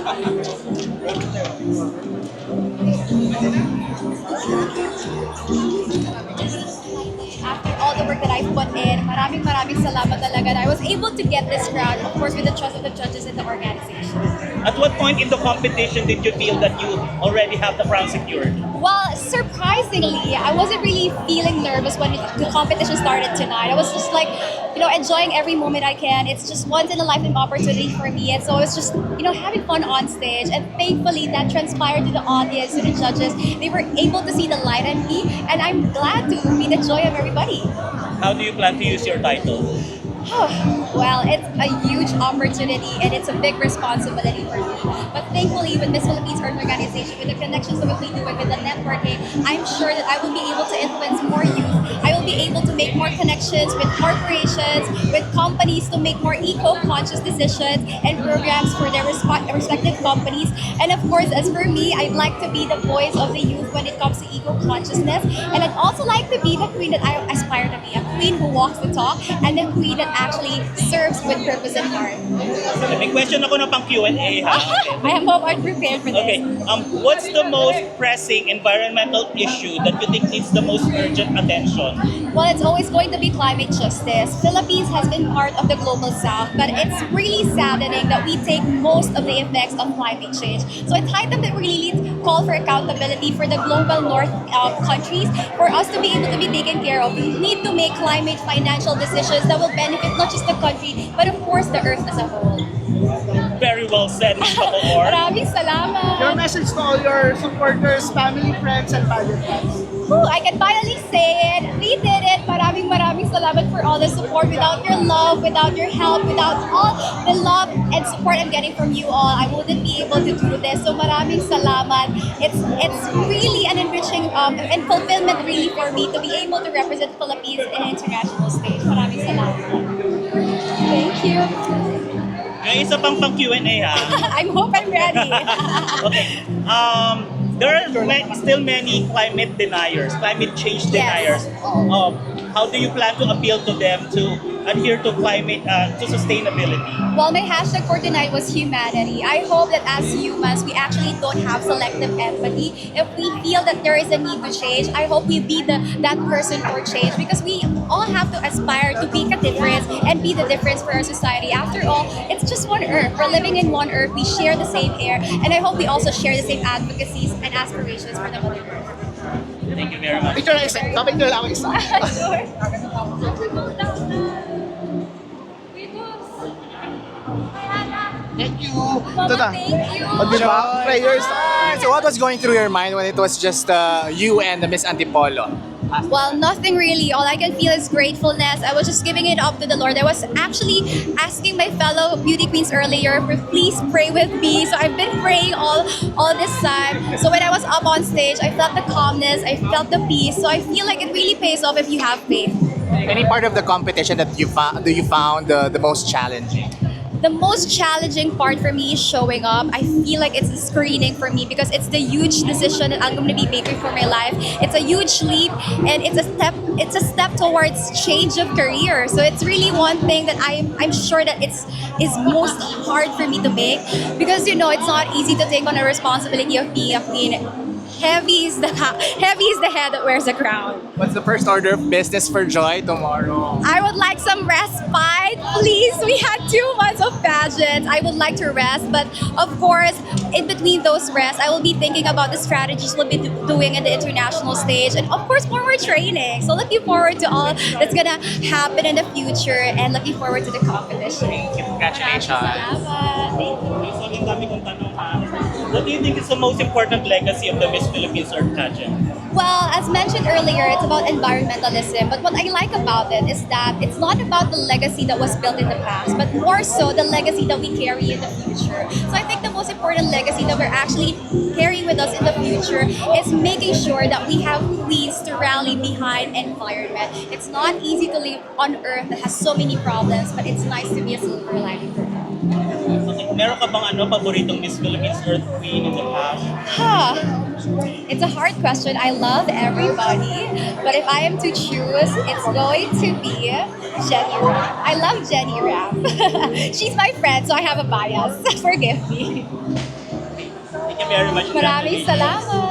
After all the work that I've put in, maraming salamat talaga. And I was able to get this crown, of course, with the trust of the judges in the organization. At what point in the competition did you feel that you already have the crown secured? Well, surprisingly, I wasn't really feeling nervous when the competition started tonight. I was just like, enjoying every moment I can. It's just once in a lifetime opportunity for me. And so I was just, having fun on stage. And thankfully, that transpired to the audience, to the judges. They were able to see the light in me. And I'm glad to be the joy of everybody. How do you plan to use your title? Well, it's a huge opportunity and it's a big responsibility for me. But thankfully, with Miss Philippines Earth Organization, with the connections that we'll be doing, with the networking, I'm sure that I will be able to influence more youth. I will be able to make more connections with corporations, with companies to make more eco-conscious decisions and programs for their respective companies. And of course, as for me, I'd like to be the voice of the youth when it comes to eco-consciousness. And I'd also like to be the queen that I aspire to be, a queen who walks the talk and a queen that actually serves with purpose and heart. May question ako na pang Q&A ha. I hope I'm prepared for this. Okay, what's the most pressing environmental issue that you think needs the most urgent attention? Well, it's always going to be climate justice. Philippines has been part of the global south, but it's really saddening that we take most of the effects of climate change. So it's high time that we really call for accountability for the global north countries. For us to be able to be taken care of, we need to make climate financial decisions that will benefit not just the country, but of course the earth as a whole. Very well said, Ms. Bacoor. Maraming salamat. Your message to all your supporters, family, friends, and pageant fans. I can finally say it. We did it. Maraming salamat for all the support. Without your love, without your help, without all the love and support I'm getting from you all, I wouldn't be able to do this. So maraming salamat. It's really an enriching and fulfillment really for me to be able to represent Philippines in an international stage. Maraming salamat. Thank you. May isa pang Q&A ha. I hope I'm ready. Okay. There are still many climate deniers, climate change deniers. How do you plan to appeal to them to adhere to climate, to sustainability? Well, my hashtag for tonight was humanity. I hope that as humans, we actually don't have selective empathy. If we feel that there is a need to change, I hope we be that person for change, because we all have to aspire to make a difference and be the difference for our society. After all, it's just one earth. We're living in one earth. We share the same air, and I hope we also share the same advocacies and aspirations for the mother earth. Thank you very much. Picture na isa. Topic na lang ako isa. Sure. Thank you. Mama, thank you. Diba? Prayers. So what was going through your mind when it was just you and the Miss Antipolo? Well, nothing really. All I can feel is gratefulness. I was just giving it up to the Lord. I was actually asking my fellow beauty queens earlier, please pray with me. So I've been praying all this time. So when I was up on stage, I felt the calmness, I felt the peace. So I feel like it really pays off if you have faith. Any part of the competition that you found the most challenging? The most challenging part for me is showing up. I feel like it's a screening for me because it's the huge decision that I'm going to be making for my life. It's a huge leap and it's a step towards change of career. So it's really one thing that I'm sure that is most hard for me to make, because it's not easy to take on a responsibility of being a queen. Heavy is the head that wears a crown. What's the first order of business for Joy tomorrow? I would like some respite, please. We had 2 months of pageants. I would like to rest, but of course, in between those rests, I will be thinking about the strategies we'll be doing in the international stage, and of course, more training. So looking forward to all that's gonna happen in the future, and looking forward to the competition. Thank you. Congratulations. Salamat. Thank you. So, ang dami kong tanong ha. What do you think is the most important legacy of the Miss Philippines Earth pageant? Well, as mentioned earlier, it's about environmentalism. But what I like about it is that it's not about the legacy that was built in the past, but more so the legacy that we carry in the future. So I think the most important legacy that we're actually carrying with us in the future is making sure that we have queens to rally behind environment. It's not easy to live on Earth that has so many problems, but it's nice to be a silver lining for that. Okay, meron ka bang paboritong Miss Philippines Earth Queen in the past? It's a hard question. I love everybody, but if I am to choose, it's going to be Jenny Rap. I love Jenny Rap. She's my friend, so I have a bias. Forgive me. Thank you very much. Maraming salamat.